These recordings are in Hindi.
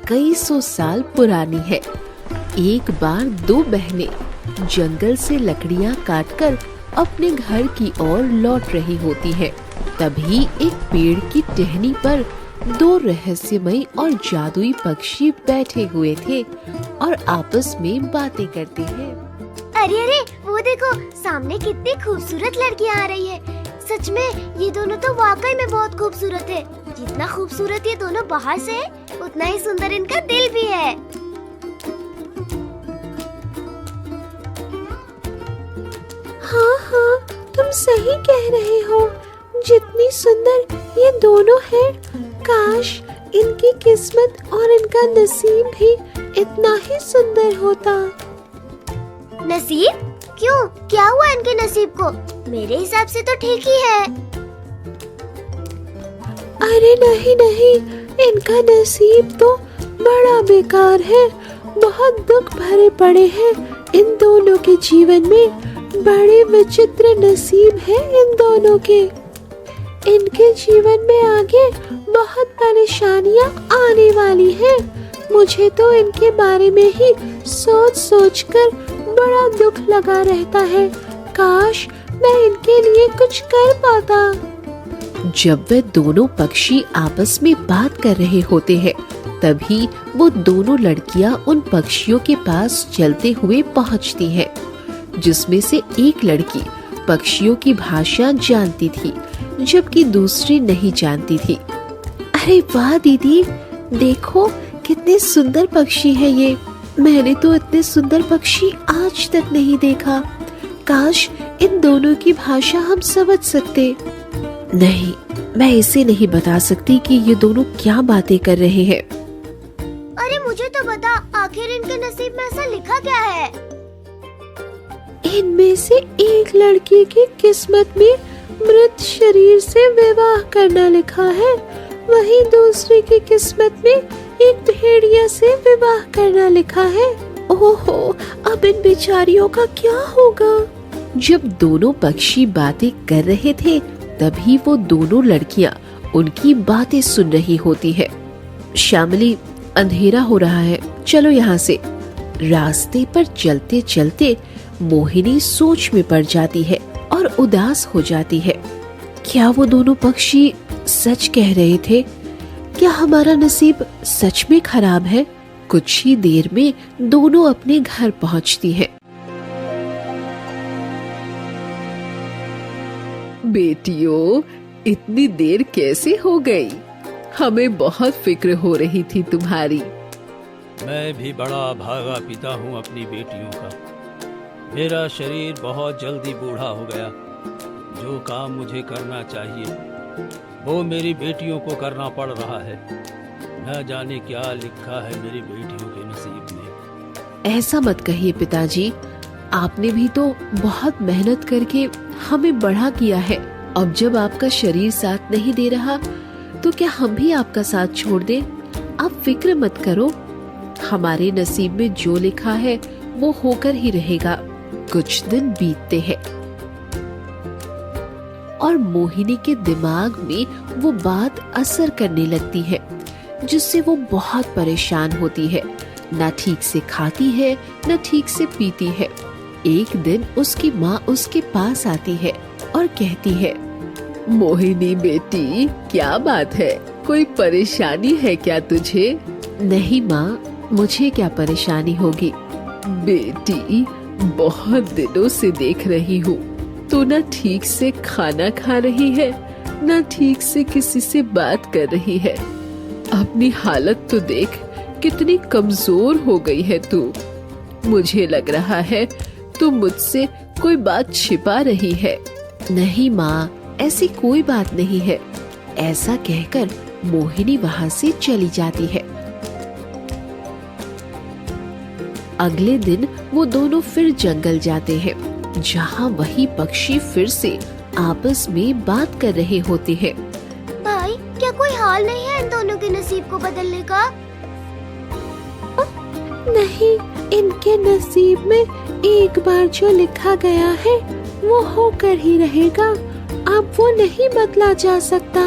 कई सौ साल पुरानी है। एक बार दो बहनें जंगल से लकड़ियां काटकर अपने घर की ओर लौट रही होती हैं। तभी एक पेड़ की टहनी पर दो रहस्यमयी और जादुई पक्षी बैठे हुए थे और आपस में बातें करते हैं। अरे अरे, वो देखो, सामने कितनी खूबसूरत लड़कियां आ रही है। सच में ये दोनों तो वाकई में बहुत खूबसूरत है। जितना खूबसूरत ये दोनों बाहर से है, उतना ही सुंदर इनका दिल भी है। हाँ हाँ, तुम सही कह रहे हो। जितनी सुंदर ये दोनों हैं, काश इनकी किस्मत और इनका नसीब भी इतना ही सुंदर होता। नसीब? क्यों, क्या हुआ इनके नसीब को? मेरे हिसाब से तो ठीक ही है। अरे नहीं नहीं, इनका नसीब तो बड़ा बेकार है। बहुत दुख भरे पड़े हैं इन दोनों के जीवन में। बड़े विचित्र नसीब है इन दोनों के। इनके जीवन में आगे बहुत परेशानियां आने वाली हैं। मुझे तो इनके बारे में ही सोच सोच कर बड़ा दुख लगा रहता है। काश मैं इनके लिए कुछ कर पाता। जब वे दोनों पक्षी आपस में बात कर रहे होते हैं, तभी वो दोनों लड़कियां उन पक्षियों के पास चलते हुए पहुंचती हैं, जिसमें से एक लड़की पक्षियों की भाषा जानती थी, जबकि दूसरी नहीं जानती थी। अरे वाह दीदी, देखो कितने सुंदर पक्षी है ये। मैंने तो इतने सुंदर पक्षी आज तक नहीं देखा। काश इन दोनों की भाषा हम समझ सकते। नहीं, मैं इसे नहीं बता सकती कि ये दोनों क्या बातें कर रहे हैं। अरे मुझे तो बता, आखिर इनके नसीब में ऐसा लिखा क्या है? इनमें से एक लड़की की किस्मत में मृत शरीर से विवाह करना लिखा है, वहीं दूसरी की किस्मत में एक भेड़िया से विवाह करना लिखा है। ओहो, अब इन बेचारियों का क्या होगा? जब दोनों पक्षी बातें कर रहे थे, तभी वो दोनों लड़कियां उनकी बातें सुन रही होती है। श्यामली, अंधेरा हो रहा है, चलो यहाँ से। रास्ते पर चलते चलते मोहिनी सोच में पड़ जाती है और उदास हो जाती है। क्या वो दोनों पक्षी सच कह रहे थे? क्या हमारा नसीब सच में खराब है? कुछ ही देर में दोनों अपने घर पहुंचती हैं। बेटियों, इतनी देर कैसे हो गई? हमें बहुत फिक्र हो रही थी तुम्हारी। मैं भी बड़ा भागा पिता हूँ अपनी बेटियों का। मेरा शरीर बहुत जल्दी बूढ़ा हो गया। जो काम मुझे करना चाहिए वो मेरी बेटियों को करना पड़ रहा है। न जाने क्या लिखा है मेरी बेटियों के नसीब में। ऐसा मत कहिए पिताजी, आपने भी तो बहुत मेहनत करके हमें बड़ा किया है। अब जब आपका शरीर साथ नहीं दे रहा, तो क्या हम भी आपका साथ छोड़ दें? आप फिक्र मत करो, हमारे नसीब में जो लिखा है वो होकर ही रहेगा। कुछ दिन बीतते हैं और मोहिनी के दिमाग में वो बात असर करने लगती है, जिससे वो बहुत परेशान होती है। ना ठीक से खाती है, ना ठीक से पीती है। एक दिन उसकी माँ उसके पास आती है और कहती है, मोहिनी बेटी, क्या बात है? कोई परेशानी है क्या तुझे? नहीं माँ, मुझे क्या परेशानी होगी। बेटी, बहुत दिनों से देख रही हूँ, तो ना ठीक से खाना खा रही है, ना ठीक से किसी से बात कर रही है। अपनी हालत तो देख, कितनी कमजोर हो गई है तू। मुझे लग रहा है तू मुझसे कोई बात छिपा रही है। नहीं माँ, ऐसी कोई बात नहीं है। ऐसा कहकर मोहिनी वहाँ से चली जाती है। अगले दिन वो दोनों फिर जंगल जाते हैं, जहाँ वही पक्षी फिर से आपस में बात कर रहे होते हैं। भाई, क्या कोई हाल नहीं है इन दोनों के नसीब को बदलने का? नहीं, इनके नसीब में एक बार जो लिखा गया है वो होकर ही रहेगा। अब वो नहीं बदला जा सकता।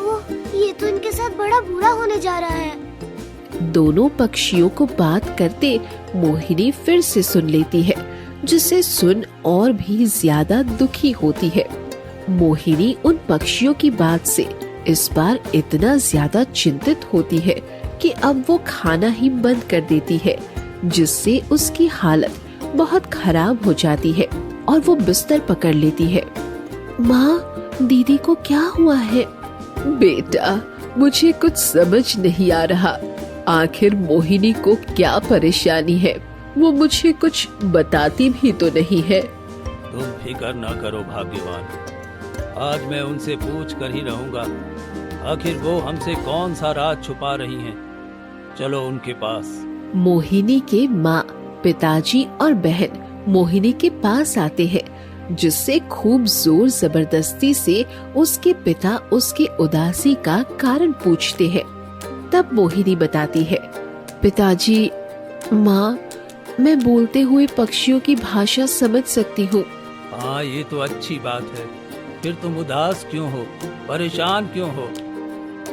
ओह, ये तो इनके साथ बड़ा बुरा होने जा रहा है। दोनों पक्षियों को बात करते मोहिनी फिर से सुन लेती है, जिसे सुन और भी ज्यादा दुखी होती है। मोहिनी उन पक्षियों की बात से इस बार इतना ज्यादा चिंतित होती है कि अब वो खाना ही बंद कर देती है, जिससे उसकी हालत बहुत खराब हो जाती है और वो बिस्तर पकड़ लेती है। माँ, दीदी को क्या हुआ है? बेटा, मुझे कुछ समझ नहीं आ रहा। आखिर मोहिनी को क्या परेशानी है? वो मुझे कुछ बताती भी तो नहीं है। तुम फिक्र न करो भाग्यवान, आज मैं उनसे पूछ कर ही रहूंगा। आखिर वो हमसे कौन सा राज छुपा रही हैं। चलो उनके पास। मोहिनी के माँ, पिताजी और बहन मोहिनी के पास आते हैं, जिससे खूब जोर जबरदस्ती से उसके पिता उसकी उदासी का कारण पूछते हैं। तब मोहिनी बताती है, पिताजी, माँ, मैं बोलते हुए पक्षियों की भाषा समझ सकती हूँ। हाँ, ये तो अच्छी बात है। फिर तुम उदास क्यों हो, परेशान क्यों हो?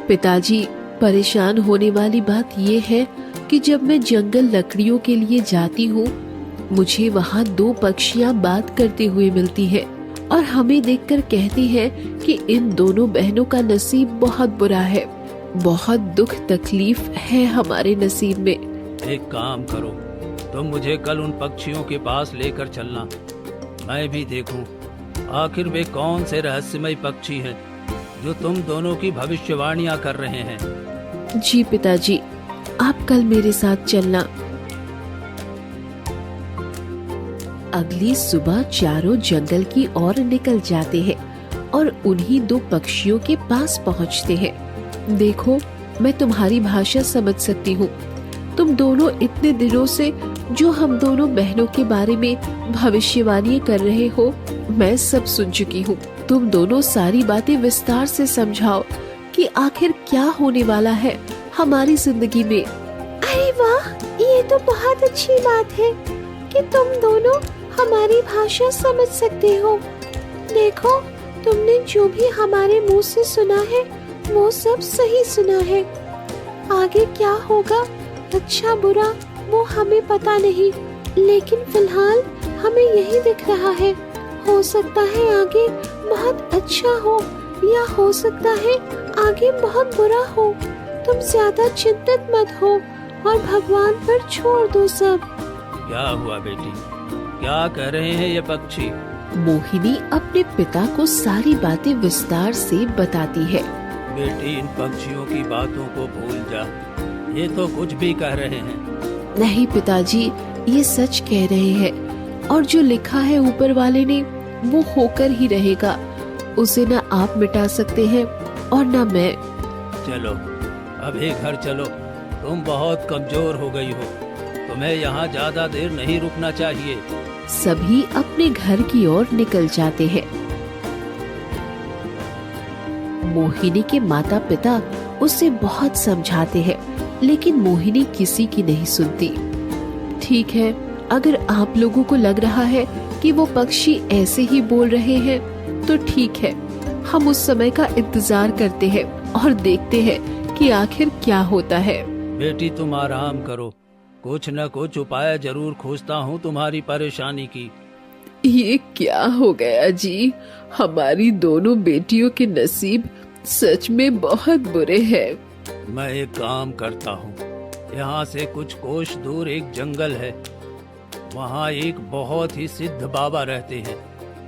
पिताजी, परेशान होने वाली बात ये है कि जब मैं जंगल लकड़ियों के लिए जाती हूँ, मुझे वहाँ 2 पक्षियाँ बात करते हुए मिलती है और हमें देखकर कहती है कि इन दोनों बहनों का नसीब बहुत बुरा है। बहुत दुख तकलीफ है हमारे नसीब में। एक काम करो, तुम मुझे कल उन पक्षियों के पास लेकर चलना। मैं भी देखूं आखिर वे कौन से रहस्यमय पक्षी हैं जो तुम दोनों की भविष्यवाणियां कर रहे हैं। जी पिताजी, आप कल मेरे साथ चलना। अगली सुबह चारों जंगल की ओर निकल जाते हैं और उन्हीं 2 पक्षियों के पास पहुंचते हैं। देखो, मैं तुम्हारी भाषा समझ सकती हूँ। तुम दोनों इतने दिनों से जो हम दोनों बहनों के बारे में भविष्यवाणी कर रहे हो, मैं सब सुन चुकी हूँ। तुम दोनों सारी बातें विस्तार से समझाओ कि आखिर क्या होने वाला है हमारी जिंदगी में। अरे वाह, ये तो बहुत अच्छी बात है कि तुम दोनों हमारी भाषा समझ सकते हो। देखो, तुमने जो भी हमारे मुंह से सुना है वो सब सही सुना है। आगे क्या होगा, अच्छा बुरा, वो हमें पता नहीं, लेकिन फिलहाल हमें यही दिख रहा है। हो सकता है आगे बहुत अच्छा हो या हो सकता है आगे बहुत बुरा हो। तुम ज्यादा चिंतित मत हो और भगवान पर छोड़ दो सब। क्या हुआ बेटी, क्या कह रहे हैं ये पक्षी? मोहिनी अपने पिता को सारी बातें विस्तार से बताती है। बेटी, इन पक्षियों की बातों को भूल जा, ये तो कुछ भी कह रहे हैं। नहीं पिताजी, ये सच कह रहे हैं और जो लिखा है ऊपर वाले ने वो होकर ही रहेगा। उसे न आप मिटा सकते हैं और न मैं। चलो अभी घर चलो, तुम बहुत कमजोर हो गई हो, तुम्हें यहाँ ज्यादा देर नहीं रुकना चाहिए। सभी अपने घर की ओर निकल जाते हैं। मोहिनी के माता पिता उसे बहुत समझाते हैं, लेकिन मोहिनी किसी की नहीं सुनती। ठीक है, अगर आप लोगों को लग रहा है कि वो पक्षी ऐसे ही बोल रहे हैं तो ठीक है, हम उस समय का इंतजार करते हैं और देखते हैं कि आखिर क्या होता है। बेटी, तुम आराम करो, कुछ न कुछ उपाय जरूर खोजता हूँ तुम्हारी परेशानी की। ये क्या हो गया जी, हमारी दोनों बेटियों के नसीब सच में बहुत बुरे हैं। मैं एक काम करता हूँ, यहाँ से कुछ कोस दूर एक जंगल है, वहाँ एक बहुत ही सिद्ध बाबा रहते हैं।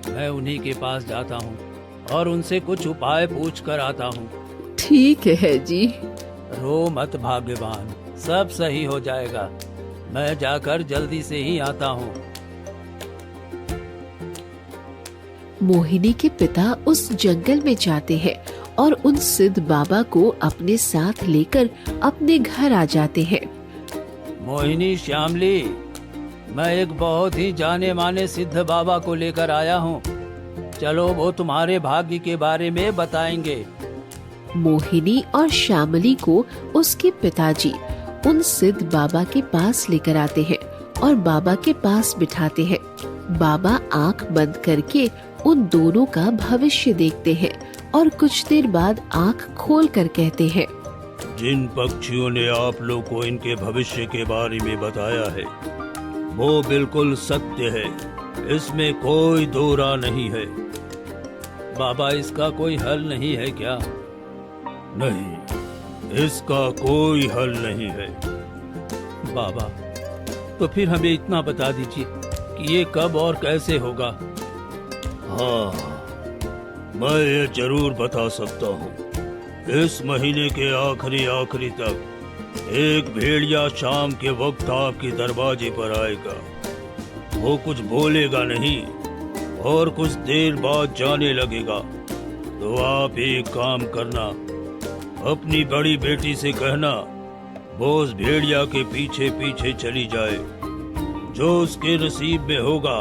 मैं उन्हीं के पास जाता हूँ और उनसे कुछ उपाय पूछ कर आता हूँ। ठीक है जी। रो मत भाग्यवान, सब सही हो जाएगा। मैं जाकर जल्दी से ही आता हूँ। मोहिनी के पिता उस जंगल में जाते हैं और उन सिद्ध बाबा को अपने साथ लेकर अपने घर आ जाते हैं। मोहिनी, श्यामली, मैं एक बहुत ही जाने माने सिद्ध बाबा को लेकर आया हूँ। चलो, वो तुम्हारे भाग्य के बारे में बताएंगे। मोहिनी और श्यामली को उसके पिताजी उन सिद्ध बाबा के पास लेकर आते हैं और बाबा के पास बिठाते हैं। बाबा आंख बंद करके उन दोनों का भविष्य देखते हैं और कुछ देर बाद आंख खोल कर कहते हैं, जिन पक्षियों ने आप लोग को इनके भविष्य के बारे में बताया है वो बिल्कुल सत्य है, इसमें कोई दो राय नहीं है। बाबा, इसका कोई हल नहीं है क्या? नहीं, इसका कोई हल नहीं है। बाबा, तो फिर हमें इतना बता दीजिए कि ये कब और कैसे होगा। हाँ, मैं ये जरूर बता सकता हूँ। इस महीने के आखिरी तक एक भेड़िया शाम के वक्त आपके दरवाजे पर आएगा। वो कुछ बोलेगा नहीं और कुछ देर बाद जाने लगेगा। तो आप एक काम करना, अपनी बड़ी बेटी से कहना वो उस भेड़िया के पीछे पीछे चली जाए। जो उसके नसीब में होगा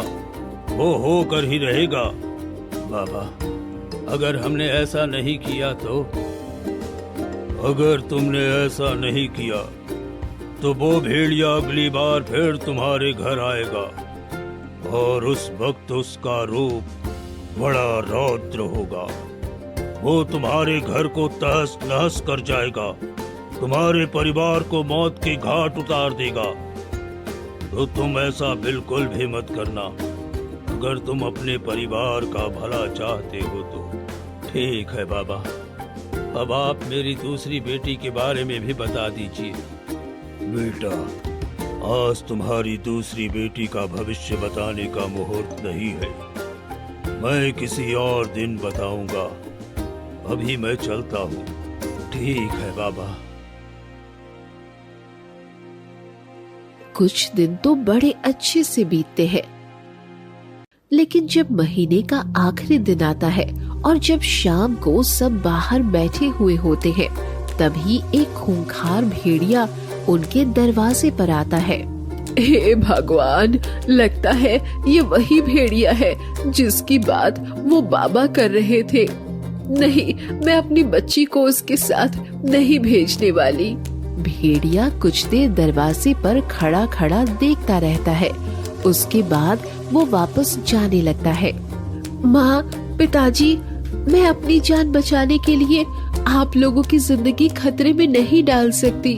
वो होकर ही रहेगा। बाबा, अगर हमने ऐसा नहीं किया तो? अगर तुमने ऐसा नहीं किया तो वो भेड़िया अगली बार फिर तुम्हारे घर आएगा और उस वक्त उसका रूप बड़ा रौद्र होगा। वो तुम्हारे घर को तहस नहस कर जाएगा, तुम्हारे परिवार को मौत के घाट उतार देगा। तो तुम ऐसा बिल्कुल भी मत करना। अगर तुम अपने परिवार का भला चाहते हो तो। ठीक है बाबा, अब आप मेरी दूसरी बेटी के बारे में भी बता दीजिए। बेटा, आज तुम्हारी दूसरी बेटी का भविष्य बताने का मुहूर्त नहीं है। मैं किसी और दिन बताऊंगा। अभी मैं चलता हूँ। ठीक है बाबा। कुछ दिन तो बड़े अच्छे से बीतते हैं, लेकिन जब महीने का आखिरी दिन आता है और जब शाम को सब बाहर बैठे हुए होते हैं, तभी एक खूंखार भेड़िया उनके दरवाजे पर आता है। हे भगवान, लगता है ये वही भेड़िया है जिसकी बात वो बाबा कर रहे थे। नहीं, मैं अपनी बच्ची को उसके साथ नहीं भेजने वाली। भेड़िया कुछ देर दरवाजे पर खड़ा खड़ा देखता रहता है। उसके बाद वो वापस जाने लगता है। माँ, पिताजी, मैं अपनी जान बचाने के लिए आप लोगों की जिंदगी खतरे में नहीं डाल सकती।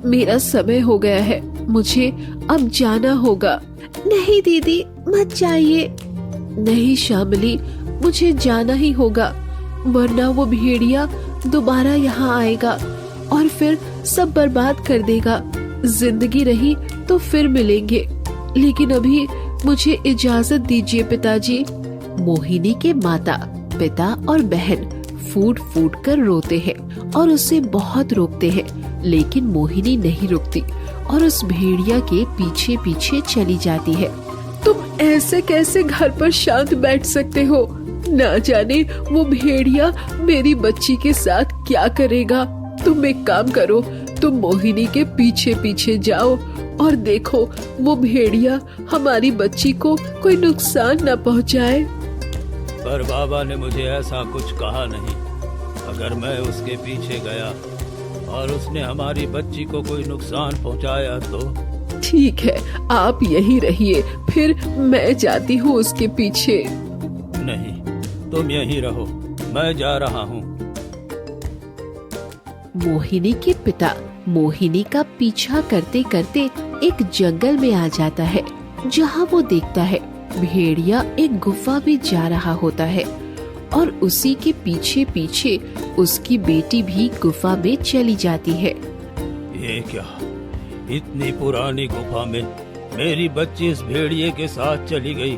मेरा समय हो गया है, मुझे अब जाना होगा। नहीं दीदी, मत जाइए। नहीं शामली, मुझे जाना ही होगा, वरना वो भेड़िया दोबारा यहाँ आएगा और फिर सब बर्बाद कर देगा। जिंदगी रही तो फिर मिलेंगे, लेकिन अभी मुझे इजाजत दीजिए पिताजी। मोहिनी के माता, पिता और बहन फूट फूट कर रोते हैं और उसे बहुत रोकते हैं, लेकिन मोहिनी नहीं रुकती और उस भेड़िया के पीछे पीछे चली जाती है। तुम ऐसे कैसे घर पर शांत बैठ सकते हो? ना जाने वो भेड़िया मेरी बच्ची के साथ क्या करेगा। तुम एक काम करो, तुम मोहिनी के पीछे पीछे जाओ और देखो वो भेड़िया हमारी बच्ची को कोई नुकसान न पहुंचाए। पर बाबा ने मुझे ऐसा कुछ कहा नहीं। अगर मैं उसके पीछे गया और उसने हमारी बच्ची को कोई नुकसान पहुंचाया तो? ठीक है, आप यहीं रहिए, फिर मैं जाती हूँ उसके पीछे। नहीं, तुम यहीं रहो, मैं जा रहा हूँ। मोहिनी के पिता मोहिनी का पीछा करते करते एक जंगल में आ जाता है, जहाँ वो देखता है भेड़िया एक गुफा में जा रहा होता है और उसी के पीछे पीछे उसकी बेटी भी गुफा में चली जाती है। ये क्या, इतनी पुरानी गुफा में मेरी बच्ची इस भेड़िए के साथ चली गई?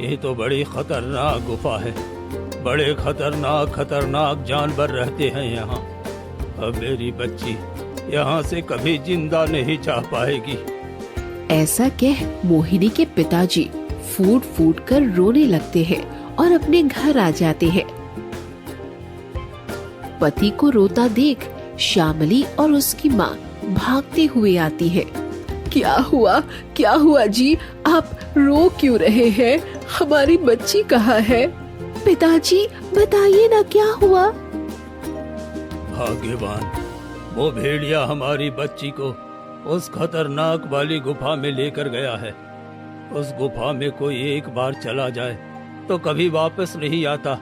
ये तो बड़ी खतरनाक गुफा है। बड़े खतरनाक जानवर रहते हैं यहाँ। अब मेरी बच्ची यहाँ से कभी जिंदा नहीं जा पाएगी। ऐसा कह मोहिनी के पिताजी फूट फूट कर रोने लगते हैं और अपने घर आ जाते हैं। पति को रोता देख श्यामली और उसकी माँ भागते हुए आती है। क्या हुआ जी, आप रो क्यों रहे हैं? हमारी बच्ची कहाँ है? पिताजी बताइए ना, क्या हुआ? भाग्यवान, वो भेड़िया हमारी बच्ची को उस खतरनाक वाली गुफा में लेकर गया है। उस गुफा में कोई एक बार चला जाए तो कभी वापस नहीं आता।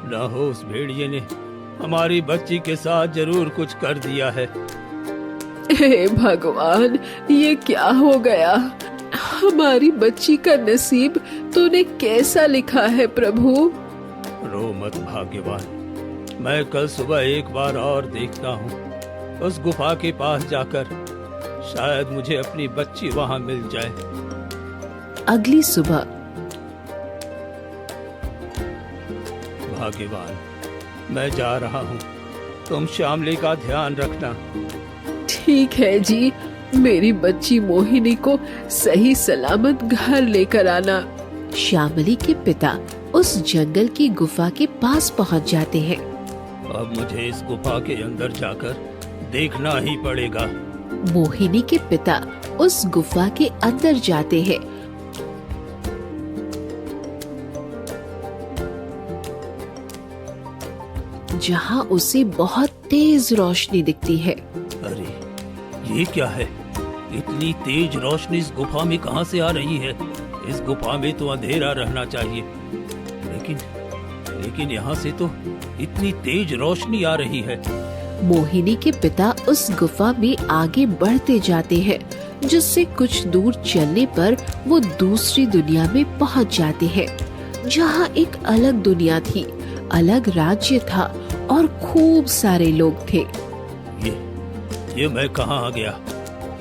न हो उस भेड़िए ने हमारी बच्ची के साथ जरूर कुछ कर दिया है। हे भगवान, ये क्या हो गया? हमारी बच्ची का नसीब तूने कैसा लिखा है प्रभु? रो मत भाग्यवान, मैं कल सुबह एक बार और देखता हूँ। उस गुफा के पास जाकर शायद मुझे अपनी बच्ची वहाँ मिल जाए। अगली सुबह भाग्यवान, मैं जा रहा हूँ, तुम श्यामली का ध्यान रखना। ठीक है जी, मेरी बच्ची मोहिनी को सही सलामत घर लेकर आना। श्यामली के पिता उस जंगल की गुफा के पास पहुंच जाते हैं। अब मुझे इस गुफा के अंदर जाकर देखना ही पड़ेगा। मोहिनी के पिता उस गुफा के अंदर जाते हैं। जहां उसे बहुत तेज रोशनी दिखती है। अरे ये क्या है? इतनी तेज रोशनी इस गुफा में कहां से आ रही है? इस गुफा में तो अंधेरा रहना चाहिए, लेकिन यहाँ से तो इतनी तेज रोशनी आ रही है। मोहिनी के पिता उस गुफा में आगे बढ़ते जाते हैं, जिससे कुछ दूर चलने पर वो दूसरी दुनिया में पहुंच जाते हैं, जहां एक अलग दुनिया थी, अलग राज्य था और खूब सारे लोग थे। ये मैं कहाँ आ गया?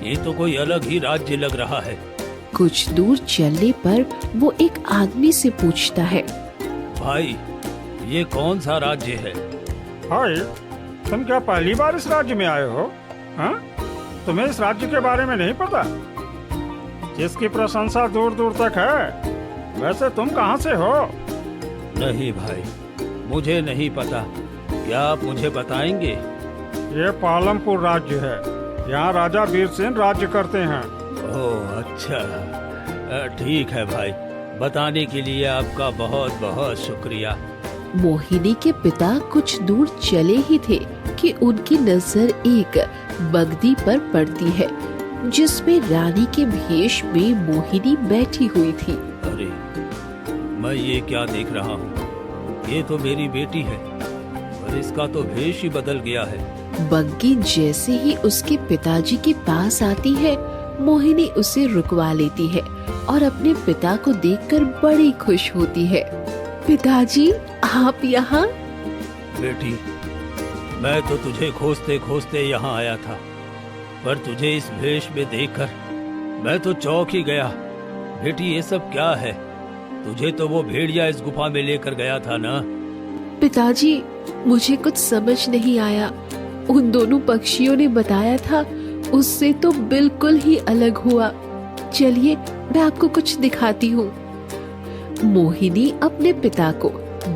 ये तो कोई अलग ही राज्य लग रहा है। कुछ दूर चलने पर वो एक आदमी से पूछता है, भाई ये कौन सा राज्य है? भाई, तुम क्या पहली बार इस राज्य में आए हो? हाँ? तुम्हें इस राज्य के बारे में नहीं पता, जिसकी प्रशंसा दूर दूर तक है? वैसे तुम कहाँ से हो? नहीं भाई, मुझे नहीं पता, क्या आप मुझे बताएंगे? ये पालमपुर राज्य है, यहाँ राजा वीर सिंह राज्य करते हैं। ओह अच्छा, ठीक है भाई, बताने के लिए आपका बहुत बहुत शुक्रिया। मोहिनी के पिता कुछ दूर चले ही थे कि उनकी नजर एक बगदी पर पड़ती है, जिसमें रानी के भेष में मोहिनी बैठी हुई थी। अरे मैं ये क्या देख रहा हूँ? ये तो मेरी बेटी है, पर इसका तो भेष ही बदल गया है। बग्गी जैसे ही उसके पिताजी के पास आती है, मोहिनी उसे रुकवा लेती है और अपने पिता को देखकर बड़ी खुश होती है। पिताजी, आप यहाँ? बेटी, मैं तो तुझे खोजते खोजते यहाँ आया था, पर तुझे इस भेष में देखकर मैं तो चौंक ही गया। बेटी ये सब क्या है? तुझे तो वो भेड़िया इस गुफा में लेकर गया था ना? पिताजी, मुझे कुछ समझ नहीं आया। उन दोनों पक्षियों ने बताया था, उससे तो बिल्कुल ही अलग हुआ। चलिए मैं आपको कुछ दिखाती हूँ। मोहिनी अपने पिता को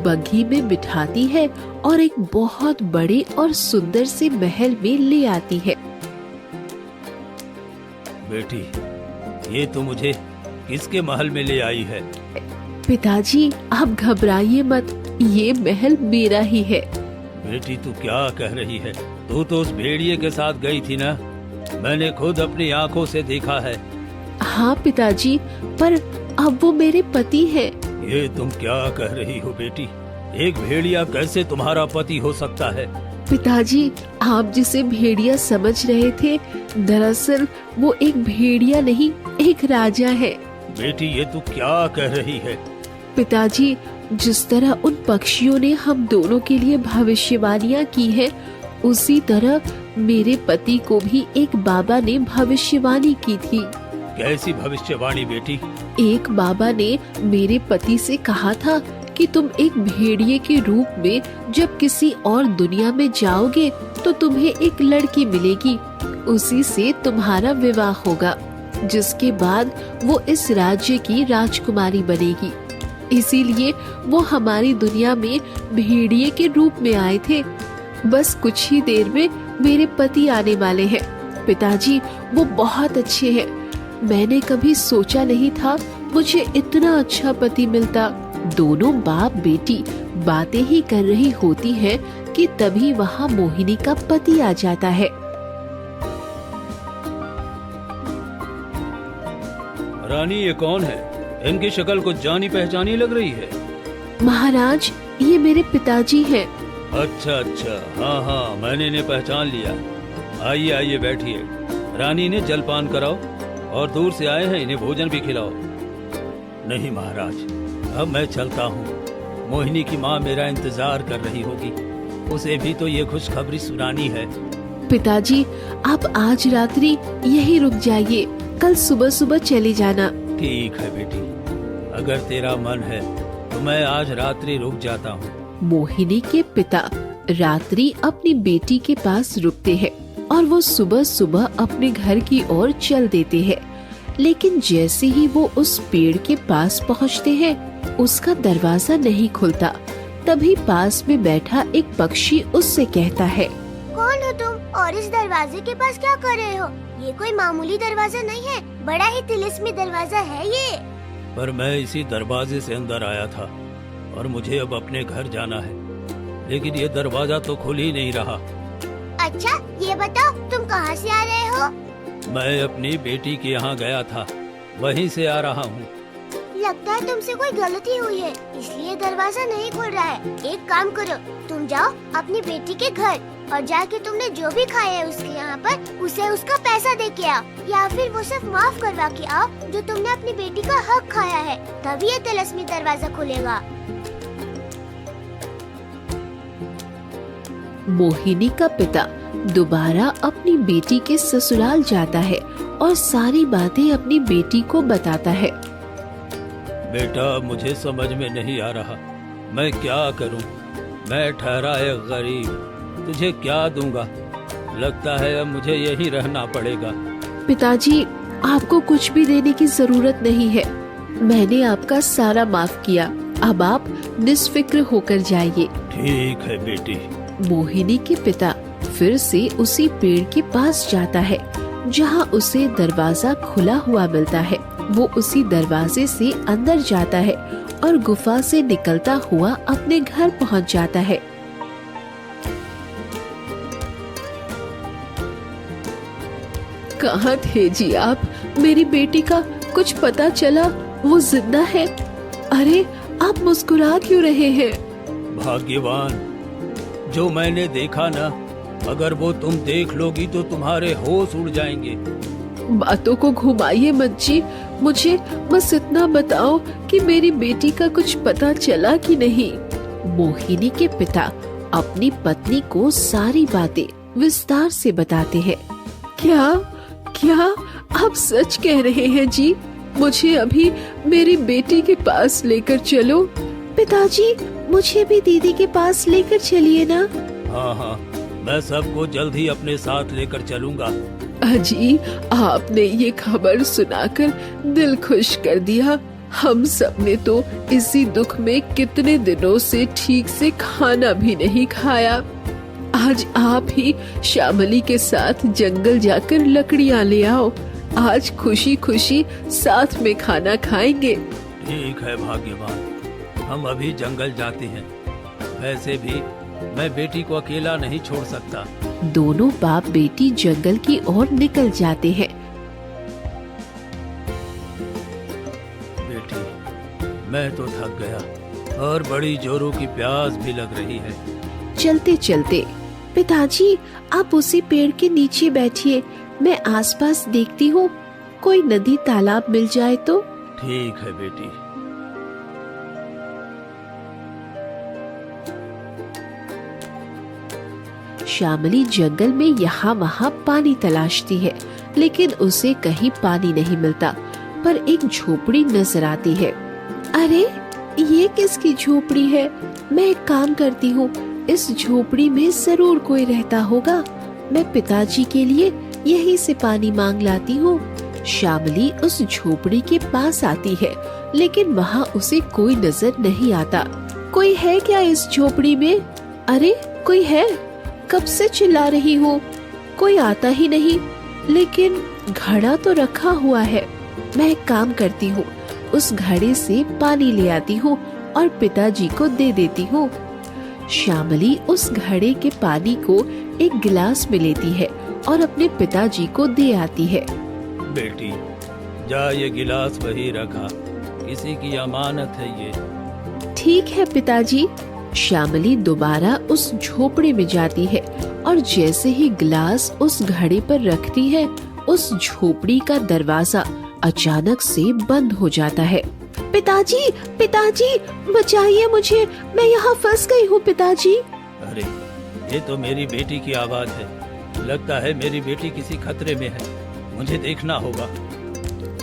बग्घी में बिठाती है और एक बहुत बड़े और सुंदर से महल में ले आती है। बेटी, ये तो मुझे किसके महल में ले आई है? पिताजी, आप घबराइए मत, ये महल मेरा ही है। बेटी तू क्या कह रही है? तू तो उस भेड़िए के साथ गई थी ना? मैंने खुद अपनी आंखों से देखा है। हाँ पिताजी, पर अब वो मेरे पति हैं। ये तुम क्या कह रही हो बेटी? एक भेड़िया कैसे तुम्हारा पति हो सकता है? पिताजी, आप जिसे भेड़िया समझ रहे थे, दरअसल वो एक भेड़िया नहीं, एक राजा है। बेटी ये तू क्या कह रही है? पिताजी, जिस तरह उन पक्षियों ने हम दोनों के लिए भविष्यवाणियाँ की है, उसी तरह मेरे पति को भी एक बाबा ने भविष्यवाणी की थी। कैसी भविष्यवाणी बेटी? एक बाबा ने मेरे पति से कहा था कि तुम एक भेड़िए के रूप में जब किसी और दुनिया में जाओगे तो तुम्हें एक लड़की मिलेगी, उसी से तुम्हारा विवाह होगा, जिसके बाद वो इस राज्य की राजकुमारी बनेगी। इसीलिए वो हमारी दुनिया में भेड़िए के रूप में आए थे। बस कुछ ही देर में मेरे पति आने वाले हैं। पिताजी, वो बहुत अच्छे हैं। मैंने कभी सोचा नहीं था मुझे इतना अच्छा पति मिलता। दोनों बाप बेटी बातें ही कर रही होती हैं कि तभी वहाँ मोहिनी का पति आ जाता है। रानी ये कौन है? इनकी शक्ल कुछ जानी पहचानी लग रही है। महाराज, ये मेरे पिताजी हैं। अच्छा, हाँ हाँ, मैंने इन्हें पहचान लिया। आइए आइए बैठिए। रानी ने जलपान कराओ और दूर से आए हैं, इन्हें भोजन भी खिलाओ। नहीं महाराज, अब मैं चलता हूँ। मोहिनी की माँ मेरा इंतजार कर रही होगी, उसे भी तो ये खुशखबरी सुनानी है। पिताजी, आप आज रात्रि यहीं रुक जाइए, कल सुबह सुबह चले जाना। ठीक है बेटी, अगर तेरा मन है तो मैं आज रात्रि रुक जाता हूँ। मोहिनी के पिता रात्रि अपनी बेटी के पास रुकते हैं और वो सुबह सुबह अपने घर की ओर चल देते हैं। लेकिन जैसे ही वो उस पेड़ के पास पहुँचते हैं, उसका दरवाजा नहीं खुलता। तभी पास में बैठा एक पक्षी उससे कहता है, कौन हो तुम और इस दरवाजे के पास क्या कर रहे हो? ये कोई मामूली दरवाजा नहीं है, बड़ा ही तिलिस्मी दरवाजा है ये। पर मैं इसी दरवाजे से अंदर आया था और मुझे अब अपने घर जाना है, लेकिन ये दरवाजा तो खुल ही नहीं रहा। अच्छा, ये बताओ तुम कहाँ से आ रहे हो? मैं अपनी बेटी के यहाँ गया था, वहीं से आ रहा हूँ। लगता है तुमसे कोई गलती हुई है, इसलिए दरवाजा नहीं खुल रहा है। एक काम करो, तुम जाओ अपनी बेटी के घर और जाके तुमने जो भी खाया है उसके यहाँ पर उसे उसका पैसा दे के आओ, या फिर वो सब माफ करवा के आओ जो तुमने अपनी बेटी का हक खाया है, तभी ये तिलिस्मी दरवाजा खुलेगा। मोहिनी का पिता दोबारा अपनी बेटी के ससुराल जाता है और सारी बातें अपनी बेटी को बताता है। बेटा, मुझे समझ में नहीं आ रहा, मैं क्या करूं? मैं ठहरा एक गरीब, तुझे क्या दूंगा? लगता है अब मुझे यहीं रहना पड़ेगा। पिताजी, आपको कुछ भी देने की जरूरत नहीं है, मैंने आपका सारा माफ किया। अब आप निस्फिक्र होकर जाइए। ठीक है बेटी। मोहिनी के पिता फिर से उसी पेड़ के पास जाता है जहाँ उसे दरवाजा खुला हुआ मिलता है। वो उसी दरवाजे से अंदर जाता है और गुफा से निकलता हुआ अपने घर पहुँच जाता है। कहाँ थे जी आप? मेरी बेटी का कुछ पता चला? वो जिंदा है? अरे, आप मुस्कुरा क्यों रहे हैं? भाग्यवान, जो मैंने देखा ना, अगर वो तुम देख लोगी तो तुम्हारे होश उड़ जाएंगे। बातों को घुमाइए मत जी, मुझे बस इतना बताओ कि मेरी बेटी का कुछ पता चला कि नहीं। मोहिनी के पिता अपनी पत्नी को सारी बातें विस्तार से बताते हैं। क्या क्या आप सच कह रहे हैं जी? मुझे अभी मेरी बेटी के पास लेकर चलो। पिताजी, मुझे भी दीदी के पास लेकर चलिए ना। हाँ हाँ, मैं सबको जल्द ही अपने साथ लेकर चलूंगा। अजी, आपने ये खबर सुनाकर दिल खुश कर दिया। हम सब ने तो इसी दुख में कितने दिनों से ठीक से खाना भी नहीं खाया। आज आप ही श्यामली के साथ जंगल जाकर लकड़ियाँ ले आओ। आज खुशी खुशी साथ में खाना खाएंगे। ठीक है भाग्यवान, हम अभी जंगल जाते हैं। वैसे भी मैं बेटी को अकेला नहीं छोड़ सकता। दोनों बाप बेटी जंगल की ओर निकल जाते हैं। बेटी, मैं तो थक गया और बड़ी जोरों की प्यास भी लग रही है। चलते चलते, पिताजी आप उसी पेड़ के नीचे बैठिए, मैं आसपास देखती हूँ, कोई नदी तालाब मिल जाए तो। ठीक है बेटी। श्यामली जंगल में यहाँ वहाँ पानी तलाशती है, लेकिन उसे कहीं पानी नहीं मिलता। पर एक झोपड़ी नजर आती है। अरे, ये किसकी झोपड़ी है? मैं एक काम करती हूँ, इस झोपड़ी में जरूर कोई रहता होगा। मैं पिताजी के लिए यहीं से पानी मांग लाती हूँ। श्यामली उस झोपड़ी के पास आती है, लेकिन वहाँ उसे कोई नजर नहीं आता। कोई है क्या इस झोपड़ी में? अरे, कोई है? कब से चिल्ला रही हूँ, कोई आता ही नहीं। लेकिन घड़ा तो रखा हुआ है। मैं एक काम करती हूँ, उस घड़े से पानी ले आती हूँ और पिताजी को दे देती हूँ। श्यामली उस घड़े के पानी को एक गिलास में लेती है और अपने पिताजी को दे आती है। बेटी, जा, ये गिलास वही रखा, किसी की अमानत है ये। ठीक है पिताजी। श्यामली दोबारा उस झोपड़ी में जाती है और जैसे ही ग्लास उस घड़े पर रखती है, उस झोपड़ी का दरवाजा अचानक से बंद हो जाता है। पिताजी, पिताजी, बचाइए मुझे, मैं यहाँ फंस गई हूँ पिताजी। अरे, ये तो मेरी बेटी की आवाज है। लगता है मेरी बेटी किसी खतरे में है। मुझे देखना होगा।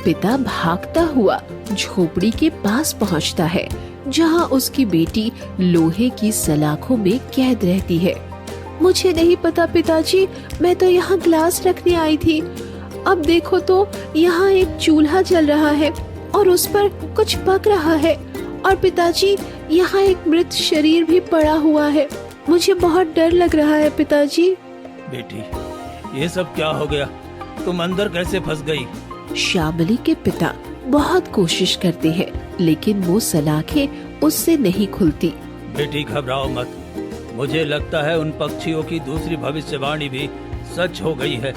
पिता भागता हुआ झोपड़ी के पास पहुँचता है, जहाँ उसकी बेटी लोहे की सलाखों में कैद रहती है। मुझे नहीं पता पिताजी, मैं तो यहाँ ग्लास रखने आई थी। अब देखो तो यहाँ एक चूल्हा जल रहा है और उस पर कुछ पक रहा है, और पिताजी यहाँ एक मृत शरीर भी पड़ा हुआ है। मुझे बहुत डर लग रहा है पिताजी। बेटी, ये सब क्या हो गया? तुम अंदर कैसे फंस गई? श्यामली के पिता बहुत कोशिश करते हैं, लेकिन वो सलाखें उससे नहीं खुलती। बेटी घबराओ मत। मुझे लगता है उन पक्षियों की दूसरी भविष्यवाणी भी सच हो गई है।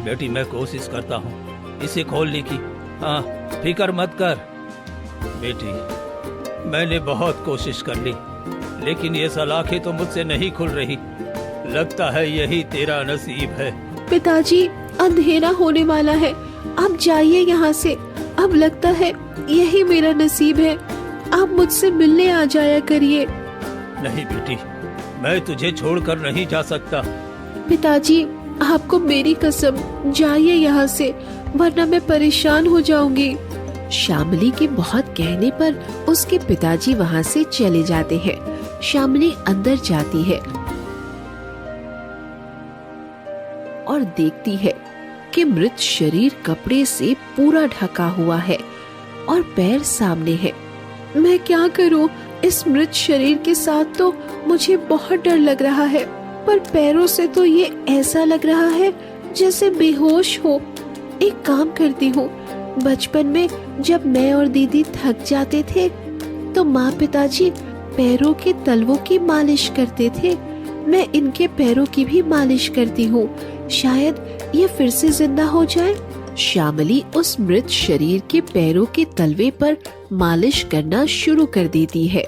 बेटी, मैं कोशिश करता हूँ इसे खोलने की। हाँ, फिक्र मत कर। बेटी, मैंने बहुत कोशिश कर ली, लेकिन ये सलाखें तो मुझसे नहीं खुल रही। लगता है यही तेरा नसीब है। पिताजी, अंधेरा होने वाला है, आप जाइए यहाँ से। अब लगता है यही मेरा नसीब है। आप मुझसे मिलने आ जाया करिए। नहीं बेटी, मैं तुझे छोड़कर नहीं जा सकता। पिताजी, आपको मेरी कसम, जाइए यहाँ से, वरना मैं परेशान हो जाऊंगी। श्यामली के बहुत कहने पर उसके पिताजी वहाँ से चले जाते हैं। श्यामली अंदर जाती है और देखती है कि मृत शरीर कपड़े से पूरा ढका हुआ है और पैर सामने है। मैं क्या करूं? इस मृत शरीर के साथ तो मुझे बहुत डर लग रहा है, पर पैरों से तो ये ऐसा लग रहा है जैसे बेहोश हो। एक काम करती हूँ, बचपन में जब मैं और दीदी थक जाते थे तो माँ पिताजी पैरों के तलवों की मालिश करते थे। मैं इनके पैरों की भी मालिश करती हूँ, शायद ये फिर से जिंदा हो जाए। श्यामली उस मृत शरीर के पैरों के तलवे पर मालिश करना शुरू कर देती है।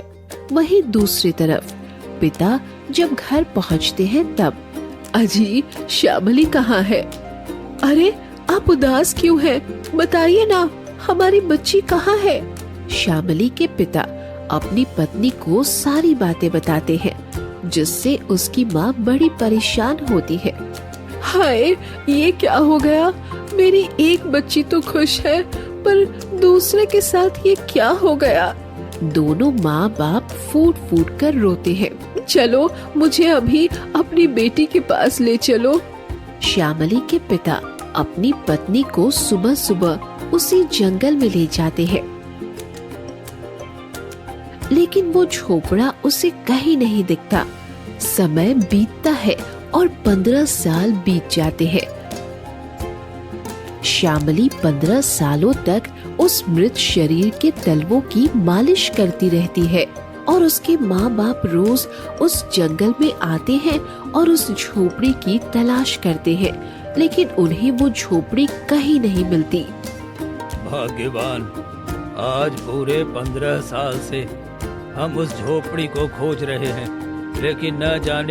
वहीं दूसरी तरफ पिता जब घर पहुँचते हैं तब, अजी, श्यामली कहाँ है? अरे, आप उदास क्यों हैं? बताइए ना, हमारी बच्ची कहाँ है? श्यामली के पिता अपनी पत्नी को सारी बातें बताते हैं, जिससे उसकी माँ बड़ी परेशान होती है। हाय, ये क्या हो गया? मेरी एक बच्ची तो खुश है, पर दूसरे के साथ ये क्या हो गया? दोनों माँ बाप फूट फूट कर रोते हैं। चलो, मुझे अभी अपनी बेटी के पास ले चलो। श्यामली के पिता अपनी पत्नी को सुबह सुबह उसी जंगल में ले जाते हैं, लेकिन वो झोपड़ा उसे कहीं नहीं दिखता। समय बीतता है और 15 साल बीत जाते हैं। श्यामली 15 सालों तक उस मृत शरीर के तलवों की मालिश करती रहती है और उसके माँ बाप रोज उस जंगल में आते हैं और उस झोपड़ी की तलाश करते हैं, लेकिन उन्हें वो झोपड़ी कहीं नहीं मिलती। भाग्यवान, आज पूरे 15 साल से हम उस झोपड़ी को खोज रहे हैं, लेकिन न जाने